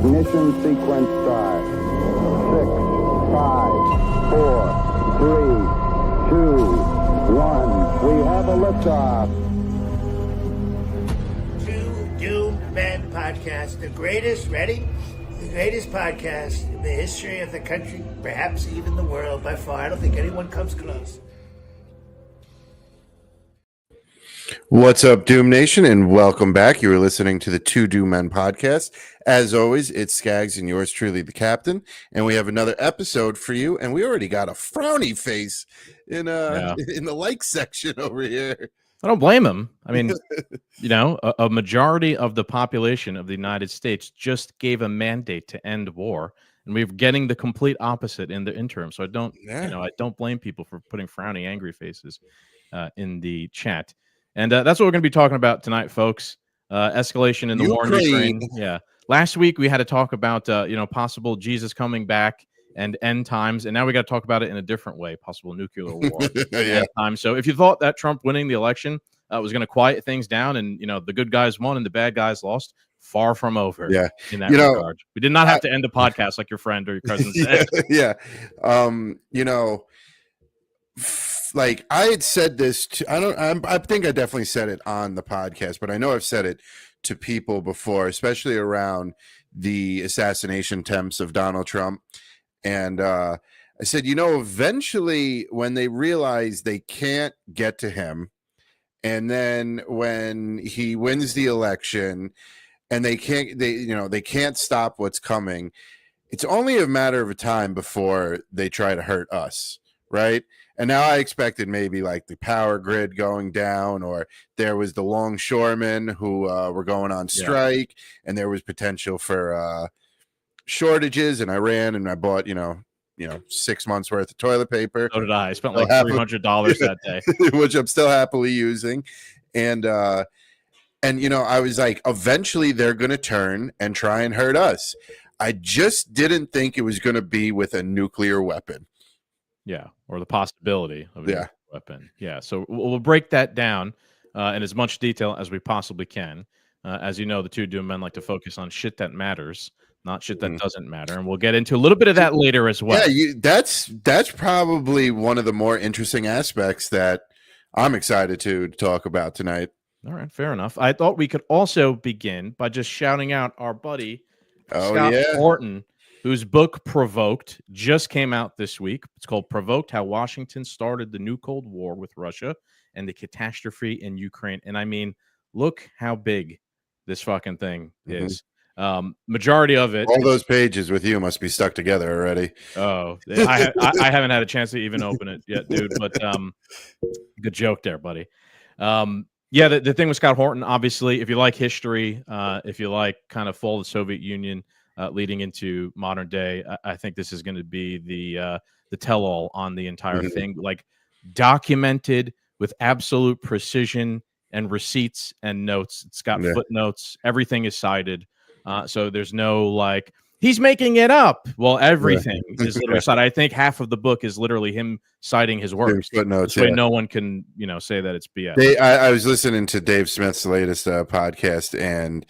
Ignition sequence start. 6, 5, 4, 3, 2, 1. We have a liftoff. Two Doomed Men podcast, the greatest, ready? The greatest podcast in the history of the country, perhaps even the world by far. I don't think anyone comes close. What's up, Doom Nation, and welcome back. You are listening to the Two Doom Men podcast. As always, it's Scagz and yours truly, the captain, and we have another episode for you. And we already got a frowny face in the like section over here. I don't blame him. I mean, you know, a majority of the population of the United States just gave a mandate to end war, and we're getting the complete opposite in the interim. So I don't blame people for putting frowny, angry faces in the chat. And that's what we're going to be talking about tonight, folks. Escalation in the war in Ukraine. Yeah. Last week we had to talk about possible Jesus coming back and end times, and now we got to talk about it in a different way, possible nuclear war. Yeah. So if you thought that Trump winning the election was going to quiet things down, and the good guys won and the bad guys lost, far from over. Yeah. In that regard, we did not have to end the podcast like your friend or your cousin said. Yeah. Like I had said this I think I definitely said it on the podcast, but I know I've said it to people before, especially around the assassination attempts of Donald Trump. And I said, eventually when they realize they can't get to him, and then when he wins the election and they can't stop what's coming, it's only a matter of time before they try to hurt us. Right. And now I expected maybe like the power grid going down, or there was the longshoremen who were going on strike, and there was potential for shortages. And I ran and I bought, 6 months worth of toilet paper. So did I. I spent like $300 that day, which I'm still happily using. And I was like, eventually they're going to turn and try and hurt us. I just didn't think it was going to be with a nuclear weapon. Yeah, or the possibility of a weapon. Yeah, so we'll break that down in as much detail as we possibly can. As you know, the Two Doom Men like to focus on shit that matters, not shit that doesn't matter, and we'll get into a little bit of that later as well. Yeah, that's probably one of the more interesting aspects that I'm excited to talk about tonight. All right, fair enough. I thought we could also begin by just shouting out our buddy Scott Horton, whose book Provoked just came out this week. It's called Provoked: How Washington Started the New Cold War with Russia and the Catastrophe in Ukraine. And I mean, look how big this fucking thing is. Majority of it, all those pages with you must be stuck together already. Oh, I haven't had a chance to even open it yet, dude. But good joke there, buddy. The thing with Scott Horton, obviously, if you like history, if you like kind of fall of the Soviet Union, leading into modern day, I think this is going to be the tell-all on the entire thing, like documented with absolute precision and receipts and notes. It's got footnotes. Everything is cited. So there's no like, he's making it up. Well, everything is literally cited. I think half of the book is literally him citing his works. Footnotes, so no one can, say that it's BS. I was listening to Dave Smith's latest podcast, and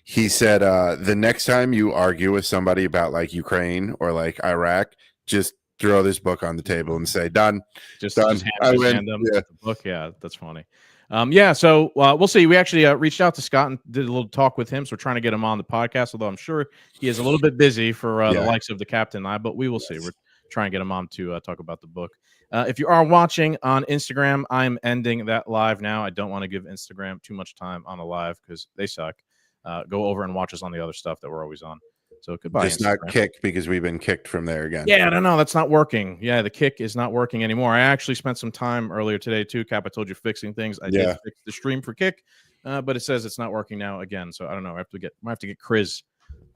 he said, the next time you argue with somebody about like Ukraine or like Iraq, just throw this book on the table and say, done. Just done. hand them the book. Yeah, that's funny. So we'll see. We actually reached out to Scott and did a little talk with him. So we're trying to get him on the podcast, although I'm sure he is a little bit busy for the likes of the captain and I, but we will see. We're trying to get him on to talk about the book. If you are watching on Instagram, I'm ending that live now. I don't want to give Instagram too much time on the live because they suck. Go over and watch us on the other stuff that we're always on. So goodbye. Just not kicked because we've been kicked from there again. Yeah, I don't know. That's not working. Yeah, the kick is not working anymore. I actually spent some time earlier today too, Cap. I told you fixing things. I did fix the stream for kick, but it says it's not working now again. So I don't know. I have to get Chris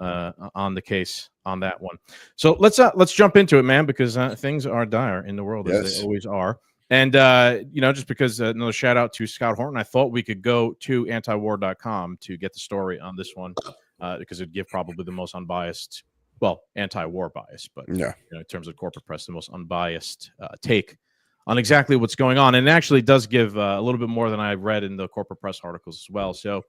on the case on that one. So let's jump into it, man, because things are dire in the world as they always are. And just because another shout out to Scott Horton, I thought we could go to antiwar.com to get the story on this one. Because it'd give probably the most unbiased, anti-war bias, but in terms of corporate press, the most unbiased take on exactly what's going on. And it actually does give a little bit more than I read in the corporate press articles as well. So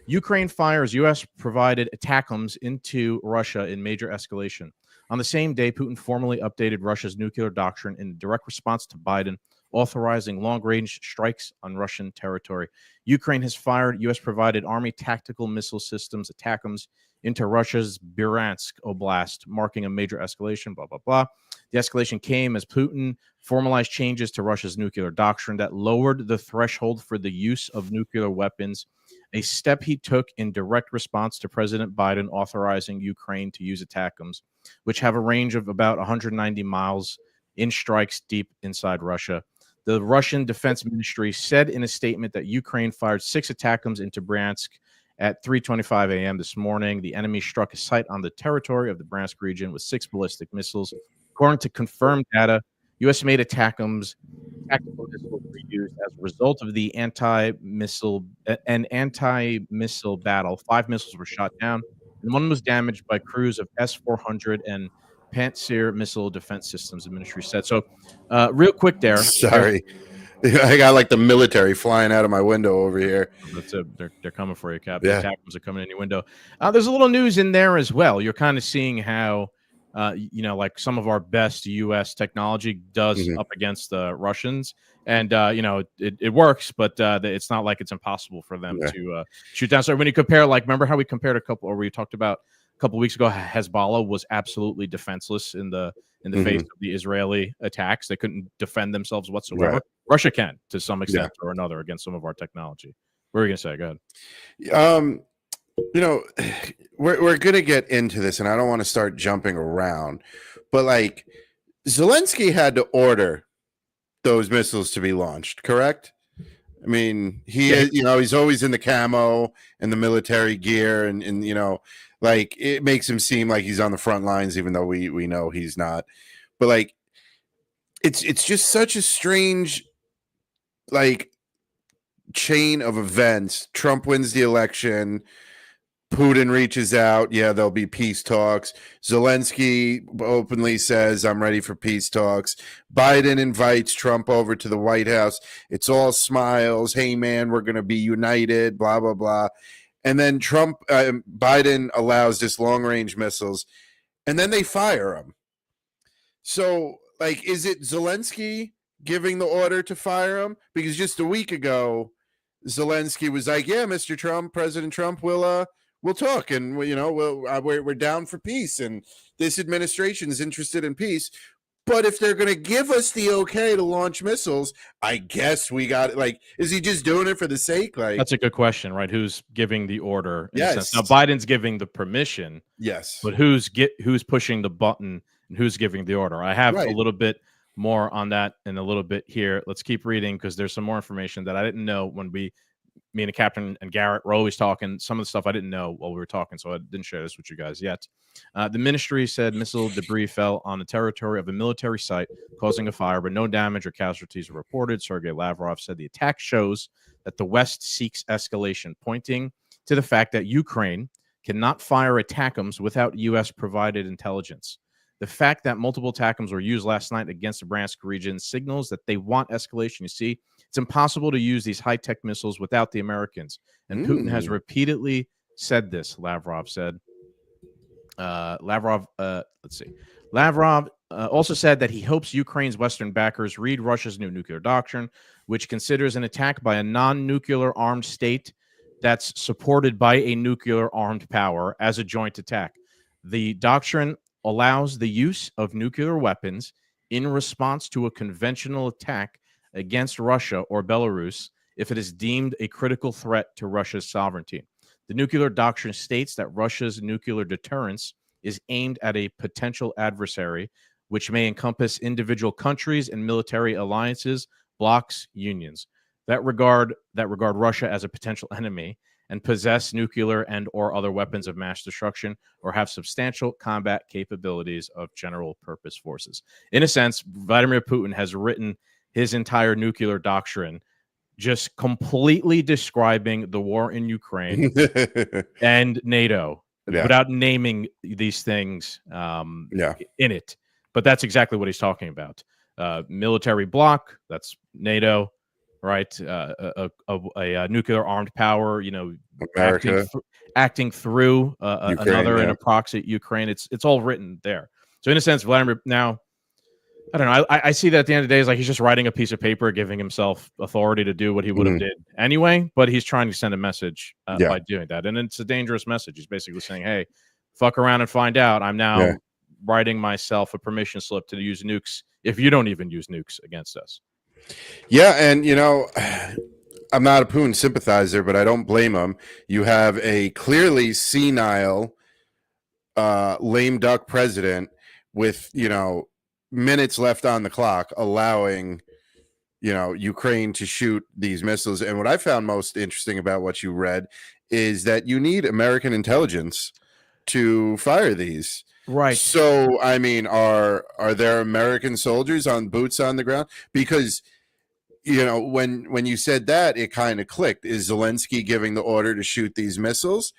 Ukraine fires U.S.-provided ATACMS into Russia in major escalation. On the same day, Putin formally updated Russia's nuclear doctrine in direct response to Biden, authorizing long-range strikes on Russian territory. Ukraine has fired U.S.-provided Army tactical missile systems, ATACMS, into Russia's Bryansk Oblast, marking a major escalation, blah, blah, blah. The escalation came as Putin formalized changes to Russia's nuclear doctrine that lowered the threshold for the use of nuclear weapons, a step he took in direct response to President Biden authorizing Ukraine to use ATACMS, which have a range of about 190 miles in strikes deep inside Russia. The Russian Defense Ministry said in a statement that Ukraine fired 6 ATACMS into Bryansk at 3:25 a.m. this morning. The enemy struck a site on the territory of the Bryansk region with 6 ballistic missiles. According to confirmed data, U.S.-made ATACMS tactical missiles were used as a result of the anti-missile battle. 5 missiles were shot down, and 1 was damaged by crews of S-400 and Pantsir missile defense systems, the ministry said. So, real quick there. Sorry. I got like the military flying out of my window over here. That's it. They're coming for you, Captain. Yeah. ATACMS are coming in your window. There's a little news in there as well. You're kind of seeing how, like some of our best U.S. technology does up against the Russians. And, it works, but it's not like it's impossible for them to shoot down. So when you compare, like, remember how we compared we talked about a couple of weeks ago, Hezbollah was absolutely defenseless in the face of the Israeli attacks. They couldn't defend themselves whatsoever. Right. Russia can, to some extent or another, against some of our technology. What are you going to say? Go ahead. We're going to get into this, and I don't want to start jumping around, but like Zelensky had to order those missiles to be launched, correct? I mean, he's always in the camo and the military gear, and like it makes him seem like he's on the front lines, even though we know he's not. But like, it's just such a strange like chain of events. Trump wins the election. Putin reaches out. Yeah, there'll be peace talks. Zelensky openly says, I'm ready for peace talks. Biden invites Trump over to the White House. It's all smiles. Hey, man, we're going to be united, blah, blah, blah. And then Biden allows this long-range missiles, and then they fire him. So, like, is it Zelensky giving the order to fire him? Because just a week ago, Zelensky was like, yeah, Mr. Trump, President Trump, we'll talk, and we're down for peace, and this administration is interested in peace. But if they're going to give us the okay to launch missiles, I guess we got it. Like, is he just doing it for the sake? Like, that's a good question, right? Who's giving the order? Yes. Now Biden's giving the permission. Yes. But who's pushing the button and who's giving the order? I have a little bit more on that in a little bit here. Let's keep reading because there's some more information that I didn't know when me and the captain and Garrett were always talking. Some of the stuff I didn't know while we were talking, so I didn't share this with you guys yet. The ministry said missile debris fell on the territory of a military site, causing a fire, but no damage or casualties were reported. Sergei Lavrov said the attack shows that the West seeks escalation, pointing to the fact that Ukraine cannot fire ATACMS without U.S.-provided intelligence. The fact that multiple ATACMS were used last night against the Bryansk region signals that they want escalation. You see, it's impossible to use these high-tech missiles without the Americans. And Putin has repeatedly said this, Lavrov said. Lavrov also said that he hopes Ukraine's Western backers read Russia's new nuclear doctrine, which considers an attack by a non-nuclear armed state that's supported by a nuclear armed power as a joint attack. The doctrine allows the use of nuclear weapons in response to a conventional attack against Russia or Belarus if it is deemed a critical threat to Russia's sovereignty. The nuclear doctrine states that Russia's nuclear deterrence is aimed at a potential adversary, which may encompass individual countries and military alliances, blocs, unions that regard Russia as a potential enemy and possess nuclear and or other weapons of mass destruction or have substantial combat capabilities of general purpose forces. In a sense, Vladimir Putin has written his entire nuclear doctrine just completely describing the war in Ukraine and NATO without naming these things in it. But that's exactly what he's talking about. Military bloc, that's NATO. right? A nuclear armed power, America, acting through Ukraine, another in yeah. a proxy Ukraine. It's all written there. So in a sense, Vladimir now. I don't know. I see that at the end of the day, is like he's just writing a piece of paper, giving himself authority to do what he would have did anyway. But he's trying to send a message by doing that, and it's a dangerous message. He's basically saying, "Hey, fuck around and find out. I'm now writing myself a permission slip to use nukes if you don't even use nukes against us." Yeah, and I'm not a Putin sympathizer, but I don't blame him. You have a clearly senile, lame duck president with minutes left on the clock, allowing Ukraine to shoot these missiles. And what I found most interesting about what you read is that you need American intelligence to fire these. Right. So, I mean, are there American soldiers on boots on the ground? Because when you said that, it kind of clicked. Is Zelensky giving the order to shoot these missiles?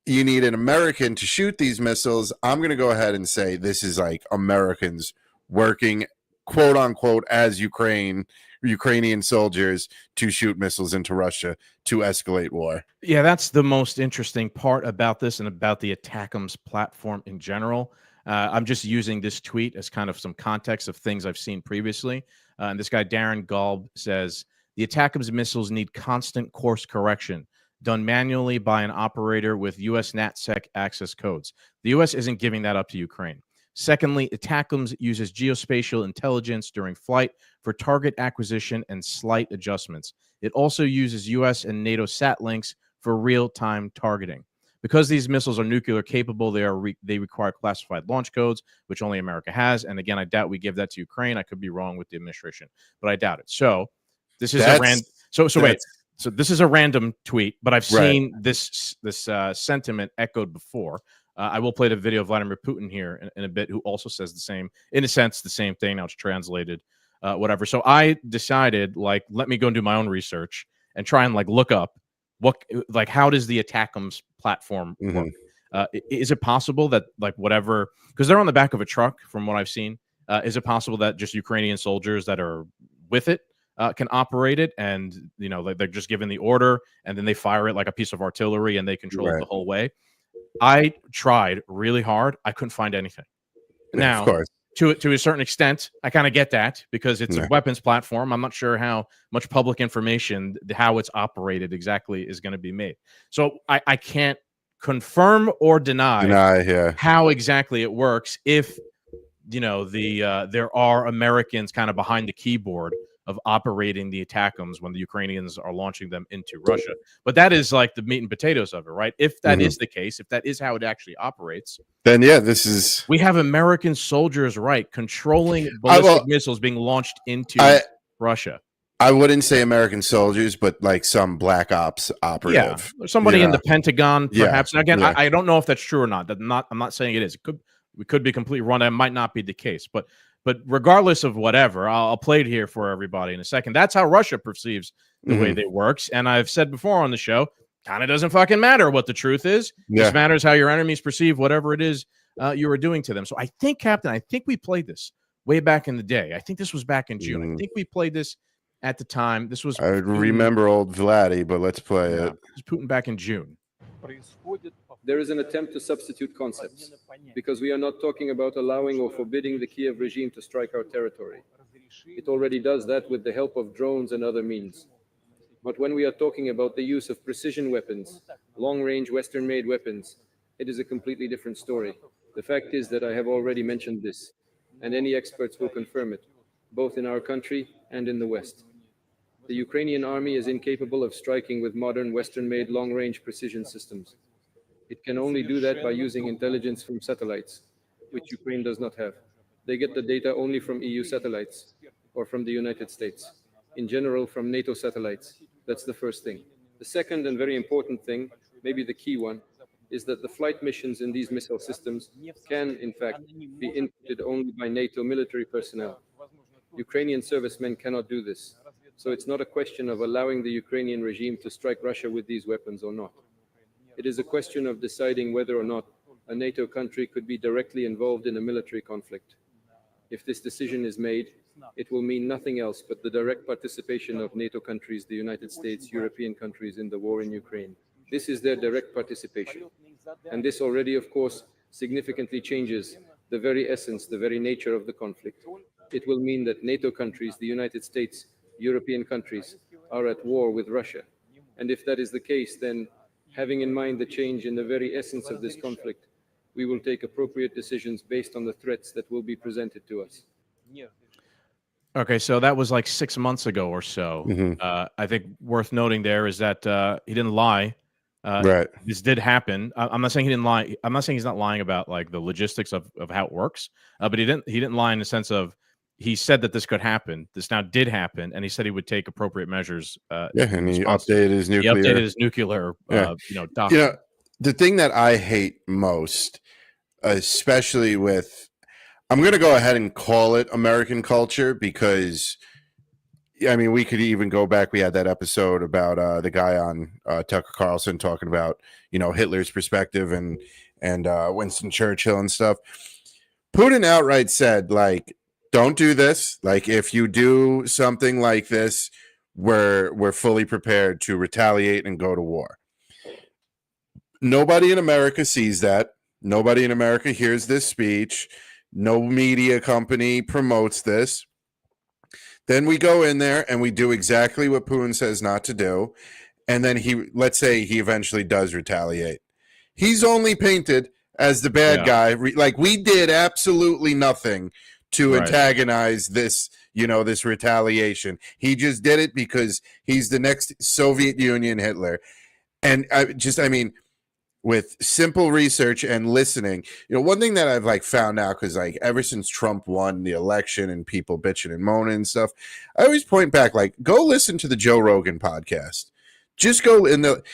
You need an American to shoot these missiles. I'm going to go ahead and say this is like Americans working, quote unquote, as Ukrainian soldiers to shoot missiles into Russia to escalate war. Yeah, that's the most interesting part about this and about the ATACMS platform in general. I'm just using this tweet as kind of some context of things I've seen previously. And this guy, Darren Galb, says, the ATACMS missiles need constant course correction done manually by an operator with U.S. NatSec access codes. The U.S. isn't giving that up to Ukraine. Secondly, ATACMS uses geospatial intelligence during flight for target acquisition and slight adjustments. It also uses U.S. and NATO sat links for real-time targeting. Because these missiles are nuclear capable, they require classified launch codes, which only America has. And again, I doubt we give that to Ukraine. I could be wrong with the administration, but I doubt it. So this is So this is a random tweet, but I've seen this sentiment echoed before. I will play the video of Vladimir Putin here in a bit, who also says the same, in a sense, the same thing. Now it's translated, whatever. So I decided, let me go and do my own research and try and look up how does the ATACMS platform work? Is it possible that whatever, because they're on the back of a truck, from what I've seen, is it possible that just Ukrainian soldiers that are with it can operate it, and they're just given the order and then they fire it like a piece of artillery and they control it the whole way? I tried really hard. I couldn't find anything. Now, of course, to a certain extent, I kind of get that because it's a weapons platform. I'm not sure how much public information, how it's operated exactly, is going to be made. So I can't confirm or deny how exactly it works. If there are Americans kind of behind the keyboard of operating the ATACMS when the Ukrainians are launching them into Russia. But that is like the meat and potatoes of it, right? If that is the case, if that is how it actually operates, then we have American soldiers, right, controlling ballistic missiles being launched into Russia. I wouldn't say American soldiers, but some black ops operative. Yeah, somebody in the Pentagon, perhaps. And again, I don't know if that's true or not. I'm not saying it is. We could be completely wrong. That might not be the case, but regardless of whatever, I'll play it here for everybody in a second. That's how Russia perceives the way they works. And I've said before on the show, kind of doesn't fucking matter what the truth is. It just matters how your enemies perceive whatever it is you are doing to them. So I think, Captain, we played this way back in the day. I think this was back in June. I think we played this at the time. This was... I remember old Vladdy, but let's play it. It was Putin back in June. There is an attempt to substitute concepts, because we are not talking about allowing or forbidding the Kiev regime to strike our territory. It already does that with the help of drones and other means. But when we are talking about the use of precision weapons, long-range Western-made weapons, it is a completely different story. The fact is that I have already mentioned this, and any experts will confirm it, both in our country and in the West. The Ukrainian army is incapable of striking with modern Western-made long-range precision systems. It can only do that by using intelligence from satellites, which Ukraine does not have. They get the data only from EU satellites or from the United States. In general, from NATO satellites. That's the first thing. The second and very important thing, maybe the key one, is that the flight missions in these missile systems can, in fact, be inputted only by NATO military personnel. Ukrainian servicemen cannot do this. So it's not a question of allowing the Ukrainian regime to strike Russia with these weapons or not. It is a question of deciding whether or not a NATO country could be directly involved in a military conflict. If this decision is made, it will mean nothing else but the direct participation of NATO countries, the United States, European countries in the war in Ukraine. This is their direct participation. And this already, of course, significantly changes the very essence, the very nature of the conflict. It will mean that NATO countries, the United States, European countries are at war with Russia. And if that is the case, then having in mind the change in the very essence of this conflict, we will take appropriate decisions based on the threats that will be presented to us. Okay, so that was like 6 months ago or so. I think worth noting there is that he didn't lie. Right. This did happen. I'm not saying he didn't lie. I'm not saying he's not lying about like the logistics of how it works. But he didn't lie in the sense of he said that this could happen. This now did happen, and he said he would take appropriate measures. And he updated his nuclear. He updated his nuclear. Doctrine. The thing that I hate most, especially with, I'm going to go ahead and call it American culture because, I mean, we could even go back. We had that episode about the guy on Tucker Carlson talking about, Hitler's perspective and Winston Churchill and stuff. Putin outright said, like, don't do this. Like, if you do something like this, we're fully prepared to retaliate and go to war. Nobody in America sees that. Nobody in America hears this speech. No media company promotes this. Then we go in there and we do exactly what Putin says not to do. And then let's say he eventually does retaliate. He's only painted as the bad guy. Like, we did absolutely nothing to antagonize this, this retaliation. He just did it because he's the next Soviet Union Hitler. And with simple research and listening, one thing that I've found out, because ever since Trump won the election and people bitching and moaning and stuff, I always point back, go listen to the Joe Rogan podcast. Just go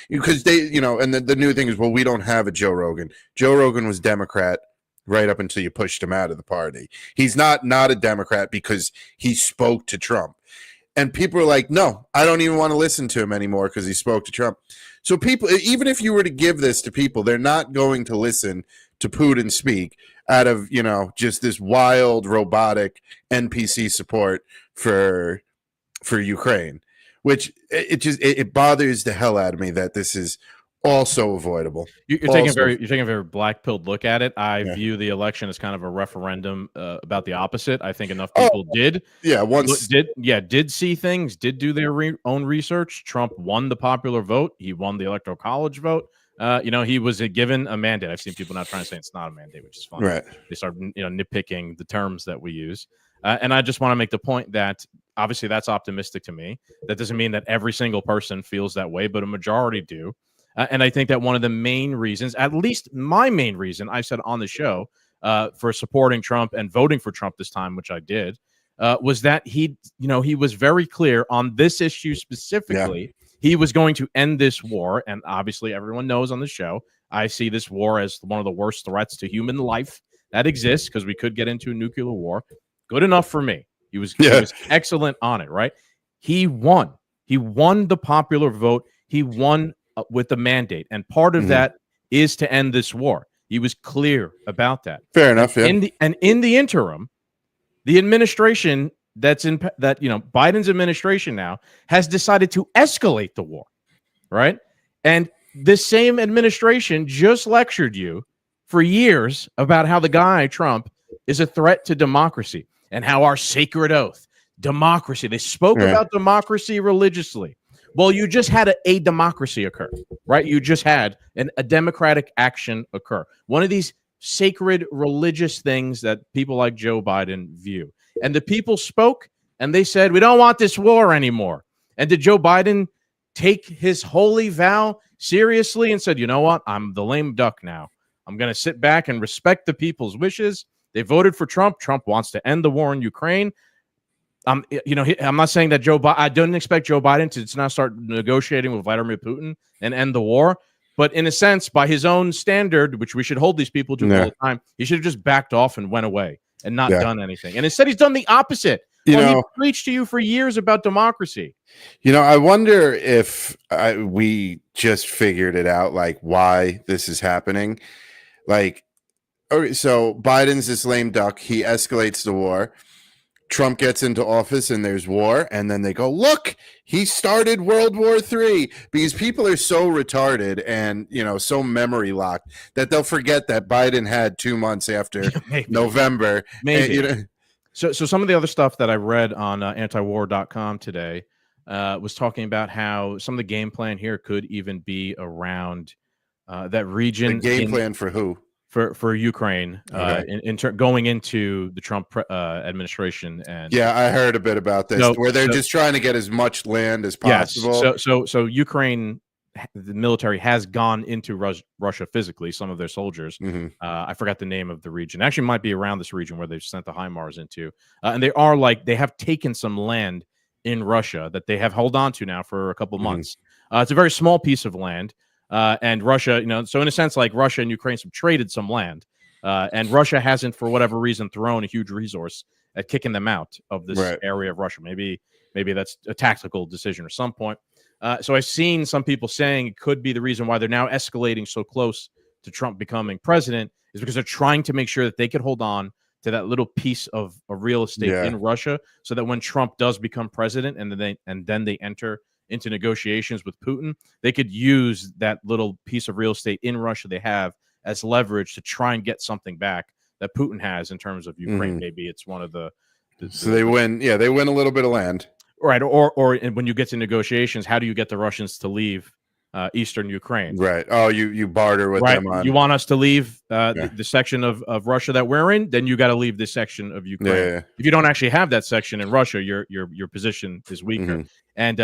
because they, and the new thing is, well, we don't have a Joe Rogan. Joe Rogan was Democrat right up until you pushed him out of the party. He's not a Democrat because he spoke to Trump. And people are like, no, I don't even want to listen to him anymore because he spoke to Trump. So people, even if you were to give this to people, they're not going to listen to Putin speak out of, just this wild, robotic NPC support for Ukraine, which it bothers the hell out of me that this is also avoidable. You're taking a very black-pilled look at it. I view the election as kind of a referendum about the opposite. I think enough people did see things, did do their own research. Trump won the popular vote. He won the electoral college vote. He was given a mandate. I've seen people now trying to say it's not a mandate, which is fun. Right. They start nitpicking the terms that we use. And I just want to make the point that obviously that's optimistic to me. That doesn't mean that every single person feels that way, but a majority do. And I think that one of the main reasons, at least my main reason, I said on the show for supporting Trump and voting for Trump this time, which I did, was that he was very clear on this issue specifically. Yeah. He was going to end this war. And obviously everyone knows on the show, I see this war as one of the worst threats to human life that exists because we could get into a nuclear war. Good enough for me. He was excellent on it, right? He won. He won the popular vote. He won with the mandate, and part of that is to end this war. He was clear about that. Fair enough. Yeah. In the interim, the administration Biden's administration now has decided to escalate the war, right? And this same administration just lectured you for years about how the guy Trump is a threat to democracy and how our sacred oath, democracy. They spoke about democracy religiously. Well, you just had a democracy occur, right? You just had a democratic action occur. One of these sacred religious things that people like Joe Biden view. And the people spoke and they said, we don't want this war anymore. And did Joe Biden take his holy vow seriously and said, you know what? I'm the lame duck now. I'm going to sit back and respect the people's wishes. They voted for Trump. Trump wants to end the war in Ukraine. I'm not saying that I don't expect Joe Biden to now start negotiating with Vladimir Putin and end the war. But in a sense, by his own standard, which we should hold these people to all the time, he should have just backed off and went away and not done anything. And instead, he's done the opposite. He preached to you for years about democracy. I wonder if we just figured it out, like why this is happening. Like, Okay, so Biden's this lame duck. He escalates the war. Trump gets into office and there's war, and then they go, look, he started World War III, because people are so retarded and so memory locked that they'll forget that Biden had 2 months after November. Maybe. And, So some of the other stuff that I read on antiwar.com today was talking about how some of the game plan here could even be around that region. The game plan for who? For Ukraine, Okay. Going into the Trump administration. And yeah, I heard a bit about this, where they're just trying to get as much land as possible. Yes. So Ukraine, the military has gone into Russia physically. Some of their soldiers. Mm-hmm. I forgot the name of the region. Actually, might be around this region where they've sent the HIMARS into, and they have taken some land in Russia that they have held on to now for a couple months. It's a very small piece of land. And Russia, so in a sense, like Russia and Ukraine have traded some land, and Russia hasn't, for whatever reason, thrown a huge resource at kicking them out of this area of Russia. Maybe that's a tactical decision at some point. So I've seen some people saying it could be the reason why they're now escalating so close to Trump becoming president is because they're trying to make sure that they could hold on to that little piece of real estate in Russia, so that when Trump does become president and then they enter into negotiations with Putin, they could use that little piece of real estate in Russia they have as leverage to try and get something back that Putin has in terms of Ukraine. Mm-hmm. Maybe it's one of the so they win. Yeah, they win a little bit of land. Right. Or when you get to negotiations, how do you get the Russians to leave eastern Ukraine? Right. Oh, you barter with them on. You want us to leave the section of Russia that we're in, then you got to leave this section of Ukraine. Yeah. If you don't actually have that section in Russia, your position is weaker. Mm-hmm. And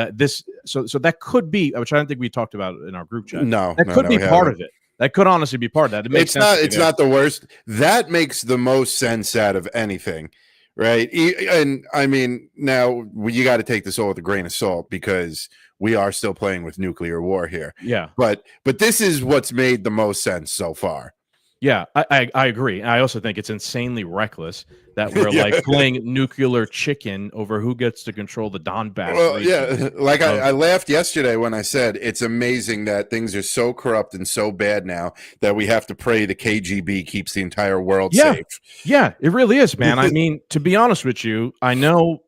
so that could be, which I don't think we talked about in our group chat. That could be part of it. That could honestly be part of that. It makes sense. It's not the worst. That makes the most sense out of anything, right? And I mean, now you got to take this all with a grain of salt, because we are still playing with nuclear war here. Yeah. But this is what's made the most sense so far. Yeah, I agree. I also think it's insanely reckless that we're like playing nuclear chicken over who gets to control the Donbass. Well, yeah, like I laughed yesterday when I said it's amazing that things are so corrupt and so bad now that we have to pray the KGB keeps the entire world safe. Yeah, it really is, man. I mean, to be honest with you, I know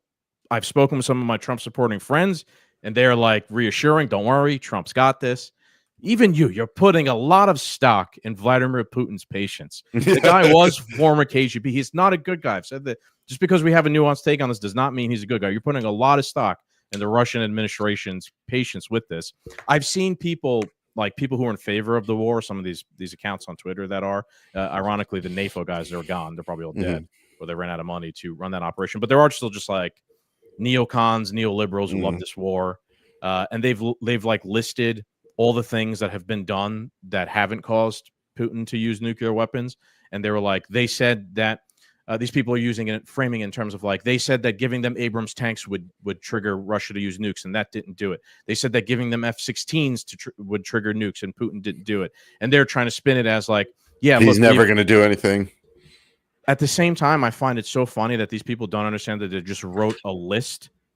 I've spoken with some of my Trump supporting friends, and they're like reassuring, don't worry, Trump's got this. Even you're putting a lot of stock in Vladimir Putin's patience. The guy was former KGB. He's not a good guy. I've said that just because we have a nuanced take on this does not mean he's a good guy. You're putting a lot of stock in the Russian administration's patience with this. I've seen people who are in favor of the war, some of these accounts on Twitter that are, ironically, the NATO guys, they're gone. They're probably all dead, or they ran out of money to run that operation. But there are still just like neocons, neoliberals who love this war. And they've like listed all the things that have been done that haven't caused Putin to use nuclear weapons. And they were like, they said that these people are using it, framing in terms of like, they said that giving them Abrams tanks would trigger Russia to use nukes, and that didn't do it. They said that giving them F-16s would trigger nukes, and Putin didn't do it. And they're trying to spin it as like, yeah, he's never going to do anything. At the same time, I find it so funny that these people don't understand that they just wrote a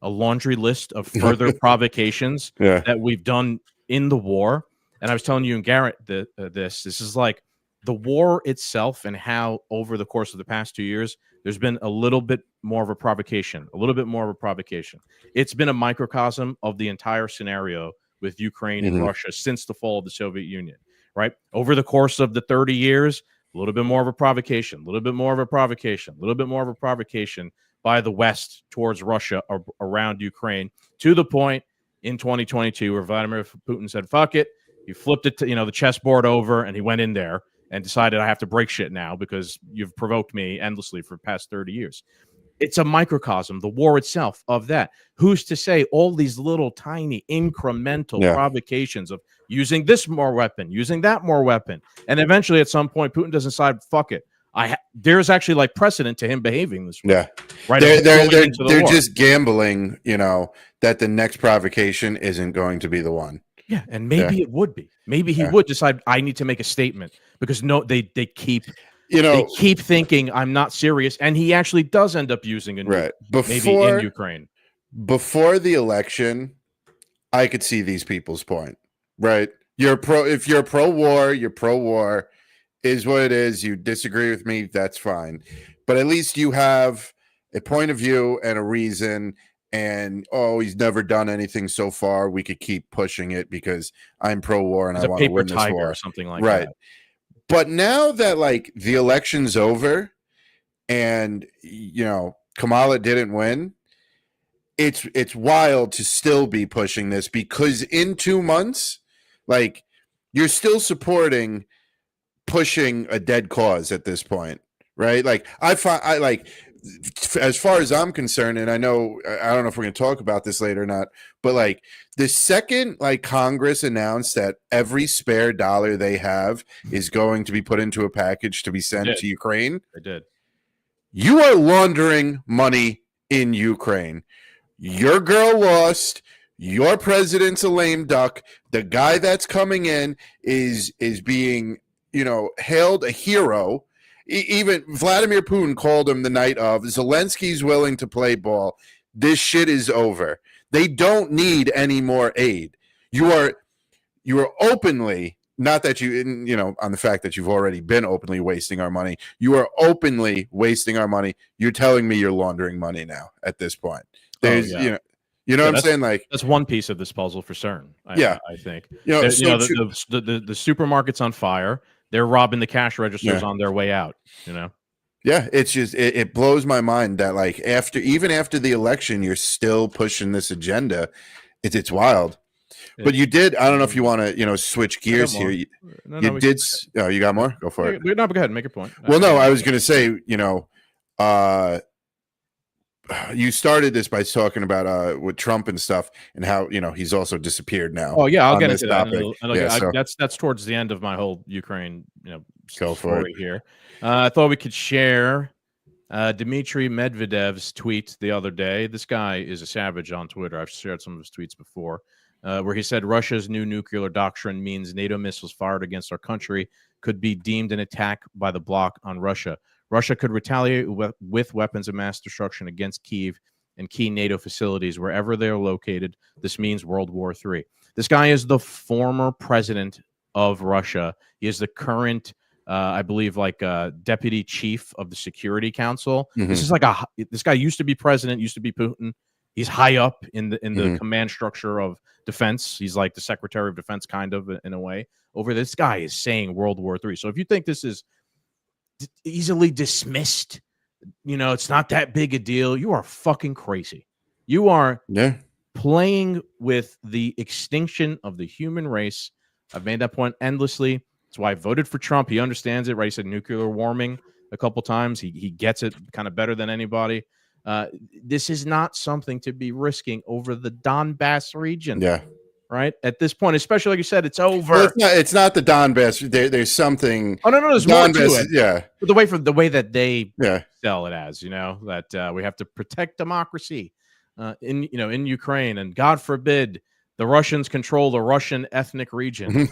laundry list of further provocations that we've done in the war. And I was telling you and Garrett this is like the war itself, and how over the course of the past 2 years, there's been a little bit more of a provocation. It's been a microcosm of the entire scenario with Ukraine and Russia since the fall of the Soviet Union, right? Over the course of the 30 years, a little bit more of a provocation, a little bit more of a provocation, a little bit more of a provocation by the West towards Russia around Ukraine, to the point in 2022 where Vladimir Putin said, fuck it. He flipped it to, the chessboard over, and he went in there and decided, I have to break shit now because you've provoked me endlessly for the past 30 years. It's a microcosm, the war itself, of that. Who's to say all these little tiny incremental provocations of using this more weapon, using that more weapon, and eventually at some point Putin doesn't decide, fuck it. There's actually like precedent to him behaving this way. Yeah, right. They're just gambling, that the next provocation isn't going to be the one. Yeah, and maybe it would be. Maybe he would decide, I need to make a statement, because they keep they keep thinking I'm not serious, and he actually does end up using a nuke, maybe in Ukraine. Before the election, I could see these people's point. Right, if you're pro war, you're pro war. is what it is. You disagree with me, that's fine. But at least you have a point of view and a reason. And he's never done anything so far. We could keep pushing it because I'm pro-war and I want to win this war or something like right. that. But now that like the election's over and Kamala didn't win, it's wild to still be pushing this because in 2 months, like you're still supporting pushing a dead cause at this point, right? Like I like, as far as I'm concerned, and I don't know if we're going to talk about this later or not, but like the second like Congress announced that every spare dollar they have is going to be put into a package to be sent to Ukraine, they did. You are laundering money in Ukraine. Your girl lost. Your president's a lame duck. The guy that's coming in is being, hailed a hero. Even Vladimir Putin called him the night of. Zelensky's willing to play ball. This shit is over. They don't need any more aid. You are openly, not that on the fact that you've already been openly wasting our money. You are openly wasting our money. You're telling me you're laundering money now at this point. There's, you know what I'm saying? Like that's one piece of this puzzle for certain. I think. The supermarket's on fire. They're robbing the cash registers on their way out. Yeah, it's just it blows my mind that like even after the election, you're still pushing this agenda. It's wild. But you did. I don't know if you want to switch gears here. You did. You got more? Go for it. No, go ahead and make your point. Well, no, I was going to say you started this by talking about with Trump and stuff and how he's also disappeared now. Oh yeah, I'll get into that. That's towards the end of my whole Ukraine story here. I thought we could share Dmitry Medvedev's tweet the other day. This guy is a savage on Twitter. I've shared some of his tweets before, where he said Russia's new nuclear doctrine means NATO missiles fired against our country could be deemed an attack by the bloc on Russia. Russia could retaliate with weapons of mass destruction against Kyiv and key NATO facilities wherever they are located. This means World War III. This guy is the former president of Russia. He is the current, I believe, deputy chief of the Security Council. Mm-hmm. This is this guy used to be president, used to be Putin. He's high up in the command structure of defense. He's like the Secretary of Defense, kind of in a way. Over this guy is saying World War III. So if you think this is easily dismissed, it's not that big a deal, you are fucking crazy. You are playing with the extinction of the human race. I've made that point endlessly. That's why I voted for Trump. He understands it, right? He said nuclear warming a couple times. He gets it kind of better than anybody. This is not something to be risking over the Donbass region. Yeah. Right at this point, especially like you said, it's over. Well, it's not the Donbass. There's something. Oh no, there's Donbass, more to it. Yeah, but the way that they sell it as, that we have to protect democracy in Ukraine, and God forbid the Russians control the Russian ethnic region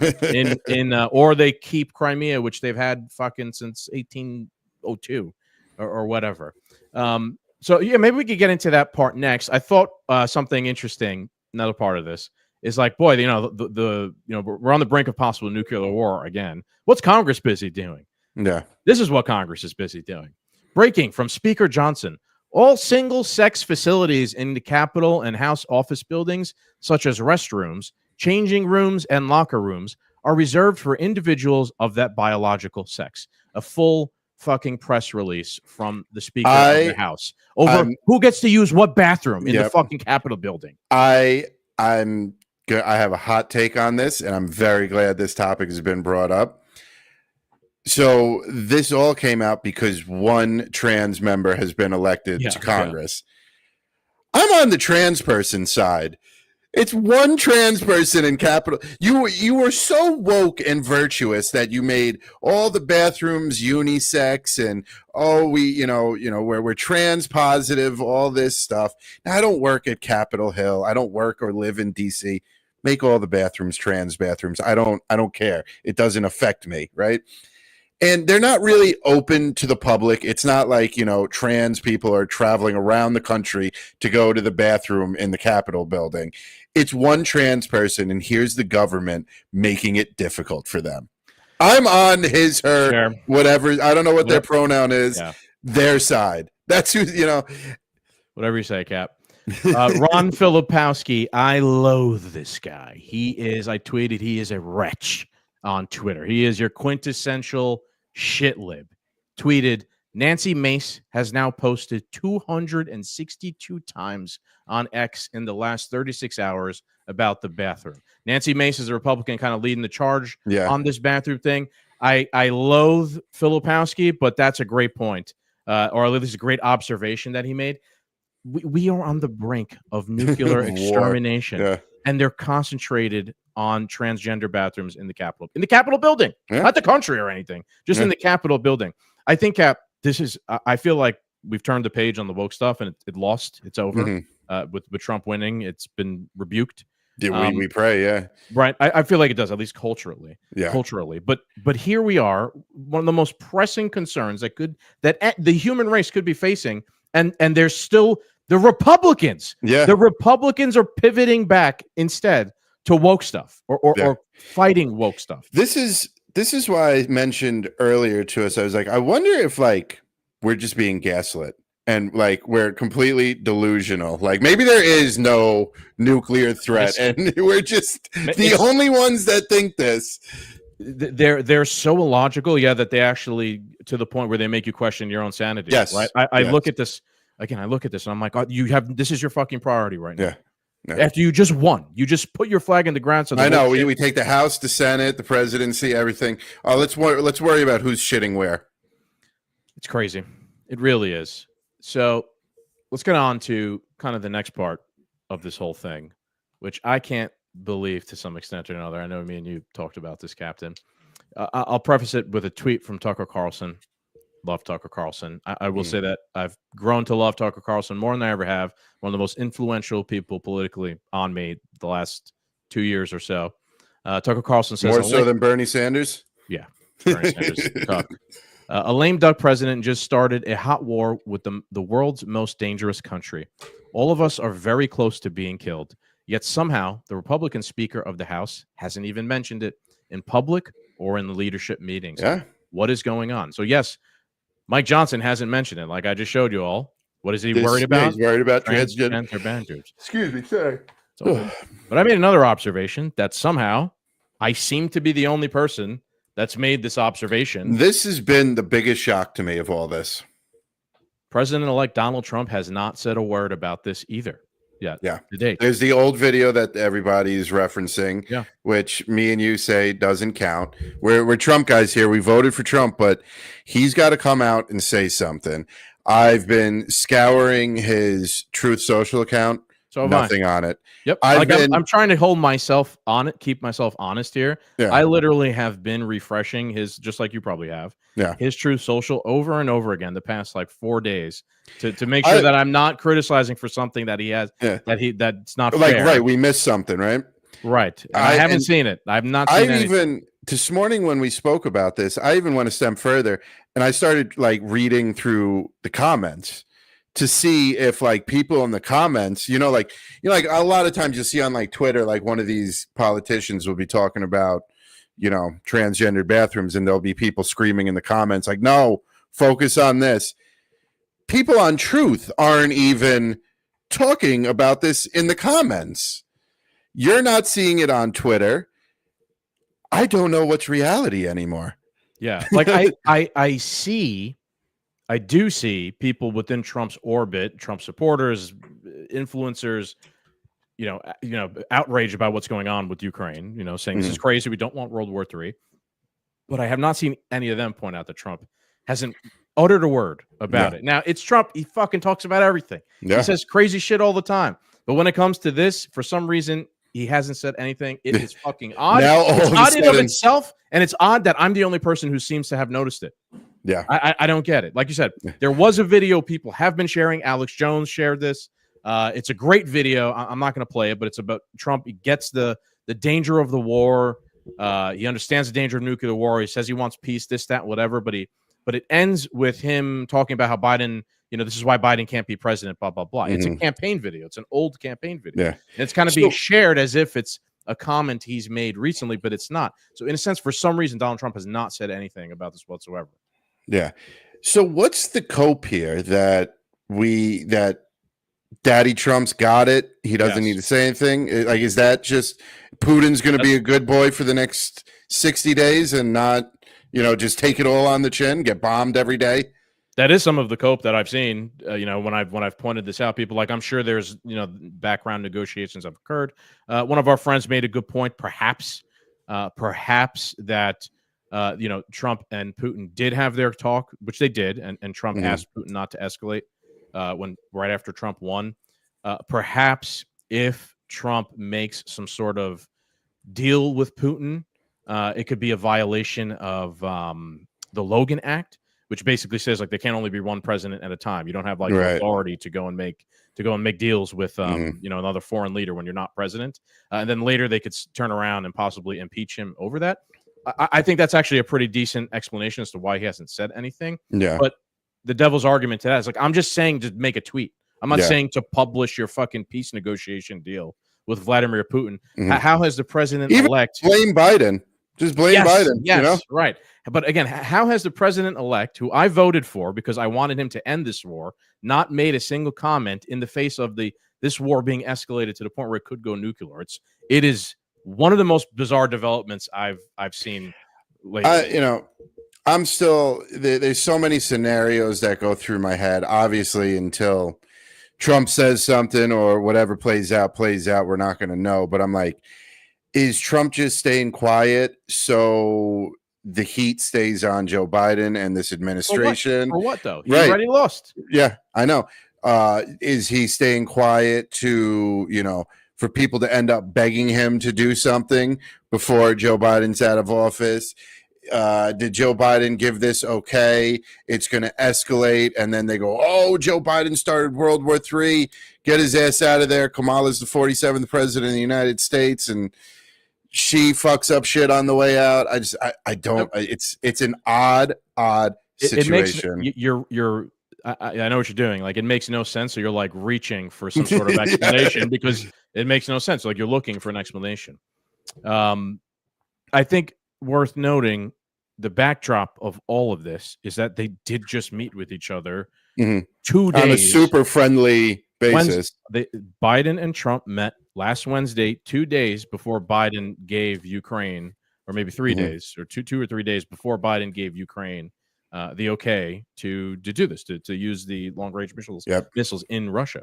or they keep Crimea, which they've had fucking since 1802 or whatever. So maybe we could get into that part next. I thought something interesting. Another part of this is like, boy, we're on the brink of possible nuclear war again. What's Congress busy doing? Yeah, this is what Congress is busy doing. Breaking from Speaker Johnson: all single-sex facilities in the Capitol and House office buildings, such as restrooms, changing rooms, and locker rooms, are reserved for individuals of that biological sex. A full fucking press release from the Speaker of the House over who gets to use what bathroom in the fucking Capitol building. I have a hot take on this, and I'm very glad this topic has been brought up. So this all came out because one trans member has been elected to Congress. Yeah. I'm on the trans person side. It's one trans person in Capitol. You were so woke and virtuous that you made all the bathrooms unisex and we're trans positive, all this stuff. Now, I don't work at Capitol Hill. I don't work or live in DC. Make all the bathrooms trans bathrooms. I don't care. It doesn't affect me, right? And they're not really open to the public. It's not like, trans people are traveling around the country to go to the bathroom in the Capitol building. It's one trans person, and here's the government making it difficult for them. I'm on his, her, Sure. whatever. I don't know what their pronoun is. Yeah. Their side. That's who, Whatever you say, Cap. Ron Filipowski, I loathe this guy. I tweeted, he is a wretch on Twitter. He is your quintessential shit lib. Tweeted, Nancy Mace has now posted 262 times on X in the last 36 hours about the bathroom. Nancy Mace is a Republican kind of leading the charge on this bathroom thing. I loathe Filipowski, but that's a great point, or at least a great observation that he made. We are on the brink of nuclear extermination, and they're concentrated on transgender bathrooms in the Capitol building, not the country or anything, just in the Capitol building. I think, Cap, I feel like we've turned the page on the woke stuff, and it lost. It's over. With Trump winning, it's been rebuked. We pray, right. I feel like it does, at least culturally. Culturally, but here we are, one of the most pressing concerns that the human race could be facing, and there's still the Republicans. The Republicans are pivoting back instead to woke stuff or fighting woke stuff. This is why I mentioned earlier to us, I was like, I wonder if we're just being gaslit and we're completely delusional. Maybe there is no nuclear threat and we're just the only ones that think this. They're so illogical, that they actually, to the point where they make you question your own sanity. Right? I look at this again. I look at this and I'm like, this is your fucking priority right now. After you just won, you just put your flag in the ground. So I know we take the House, the Senate, the presidency, everything. Let's worry about who's shitting where. It's crazy. It really is. So let's get on to kind of the next part of this whole thing, which I can't believe to some extent or another. I know me and you talked about this, Captain. I'll preface it with a tweet from Tucker Carlson. Love Tucker Carlson. I will say that I've grown to love Tucker Carlson more than I ever have. One of the most influential people politically on me the last 2 years or so. Tucker Carlson says more so than Bernie Sanders. Yeah, Bernie Sanders. Tuck. A lame duck president just started a hot war with the world's most dangerous country. All of us are very close to being killed. Yet somehow the Republican Speaker of the House hasn't even mentioned it in public or in the leadership meetings. What is going on? So yes, Mike Johnson hasn't mentioned it. Like I just showed you all. What is he worried about? He's worried about transgender banders. Excuse me, sorry. But I made another observation that somehow I seem to be the only person that's made this observation. This has been the biggest shock to me of all this. President-elect Donald Trump has not said a word about this either. Today. There's the old video that everybody's referencing, which me and you say doesn't count. We're Trump guys here. We voted for Trump, but he's got to come out and say something. I've been scouring his Truth Social account. So nothing on it. Yep. I'm trying to hold myself on it, keep myself honest here. I literally have been refreshing his, just like you probably have, his Truth Social over and over again the past 4 days to make sure that I'm not criticizing for something that he has that's not fair. Right, we missed something, right? Right. I haven't seen it. I've not seen it. Even this morning when we spoke about this, I even went a step further and I started reading through the comments to see if people in the comments, a lot of times you'll see on Twitter, one of these politicians will be talking about, transgendered bathrooms and there'll be people screaming in the comments no, focus on this. People on Truth aren't even talking about this in the comments. You're not seeing it on Twitter. I don't know what's reality anymore. Yeah. I do see people within Trump's orbit, Trump supporters, influencers, outraged about what's going on with Ukraine, saying this is crazy. We don't want World War III. But I have not seen any of them point out that Trump hasn't uttered a word about it. Now, it's Trump. He fucking talks about everything. He says crazy shit all the time. But when it comes to this, for some reason, he hasn't said anything. It is fucking odd. It's odd in of itself, and it's odd that I'm the only person who seems to have noticed it. Yeah, I don't get it. Like you said, there was a video people have been sharing. Alex Jones shared this. It's a great video. I'm not going to play it, but it's about Trump. He gets the danger of the war. He understands the danger of nuclear war. He says he wants peace, this, that, whatever. But it ends with him talking about how Biden, this is why Biden can't be president, blah, blah, blah. It's a campaign video. It's an old campaign video. And it's kind of being shared as if it's a comment he's made recently, but it's not. So in a sense, for some reason, Donald Trump has not said anything about this whatsoever. Yeah. So what's the cope here that Daddy Trump's got it? He doesn't need to say anything. Like, is that just Putin's going to be a good boy for the next 60 days and not, just take it all on the chin, get bombed every day? That is some of the cope that I've seen. When I've pointed this out, people I'm sure there's background negotiations have occurred. One of our friends made a good point. Perhaps that Trump and Putin did have their talk, which they did, and Trump asked Putin not to escalate right after Trump won. Perhaps if Trump makes some sort of deal with Putin, it could be a violation of the Logan Act, which basically says they can't only be one president at a time. You don't have authority to go and make deals with another foreign leader when you're not president. And then later they could turn around and possibly impeach him over that. I think that's actually a pretty decent explanation as to why he hasn't said anything. Yeah. But the devil's argument to that is I'm just saying to make a tweet. I'm not saying to publish your fucking peace negotiation deal with Vladimir Putin. How has the president-elect blame Biden? Just blame Biden. Yes, right. But again, how has the president-elect, who I voted for because I wanted him to end this war, not made a single comment in the face of this war being escalated to the point where it could go nuclear? It is one of the most bizarre developments I've seen lately. I'm still there's so many scenarios that go through my head. Obviously, until Trump says something or whatever plays out, we're not going to know. But I'm like, is Trump just staying quiet so the heat stays on Joe Biden and this administration? For what though? He already lost. Yeah, I know. Is he staying quiet to, for people to end up begging him to do something before Joe Biden's out of office? Did Joe Biden give this okay? It's going to escalate. And then they go, oh, Joe Biden started World War III. Get his ass out of there. Kamala's the 47th president of the United States. And she fucks up shit on the way out. I don't. It's an odd situation. I know what you're doing. It makes no sense. So you're reaching for some sort of explanation because it makes no sense. You're looking for an explanation. I think worth noting, the backdrop of all of this is that they did just meet with each other 2 days on a super friendly basis. Biden and Trump met last Wednesday, 2 days before Biden gave Ukraine, or maybe 3 days, or two or 3 days before Biden gave Ukraine the okay to do this, to use the long-range missiles in Russia.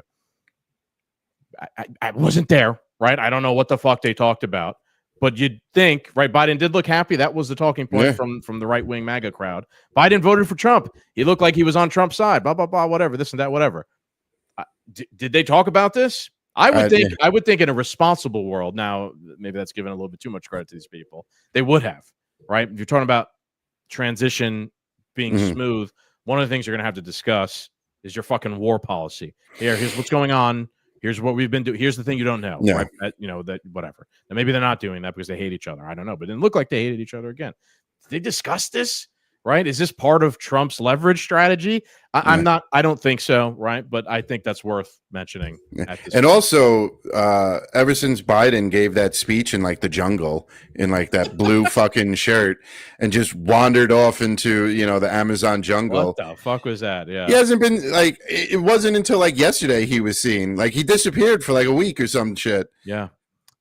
I wasn't there, right? I don't know what the fuck they talked about. But you'd think, right? Biden did look happy. That was the talking point from the right-wing MAGA crowd. Biden voted for Trump. He looked like he was on Trump's side. Blah blah blah. Whatever. This and that. Whatever. Did they talk about this? I would think in a responsible world. Now, maybe that's giving a little bit too much credit to these people. They would have, right? If you're talking about transition being smooth, one of the things you're going to have to discuss is your fucking war policy. Here's what's going on. Here's what we've been doing. Here's the thing you don't know. Yeah. Right? That whatever. Now, maybe they're not doing that because they hate each other. I don't know. But it didn't look like they hated each other again. Did they discuss this? Right? Is this part of Trump's leverage strategy? I'm not. I don't think so. Right? But I think that's worth mentioning. At this point. Also, ever since Biden gave that speech in the jungle in that blue fucking shirt and just wandered off into the Amazon jungle. What the fuck was that? Yeah, he hasn't been it wasn't until yesterday he was seen. He disappeared for a week or some shit. Yeah.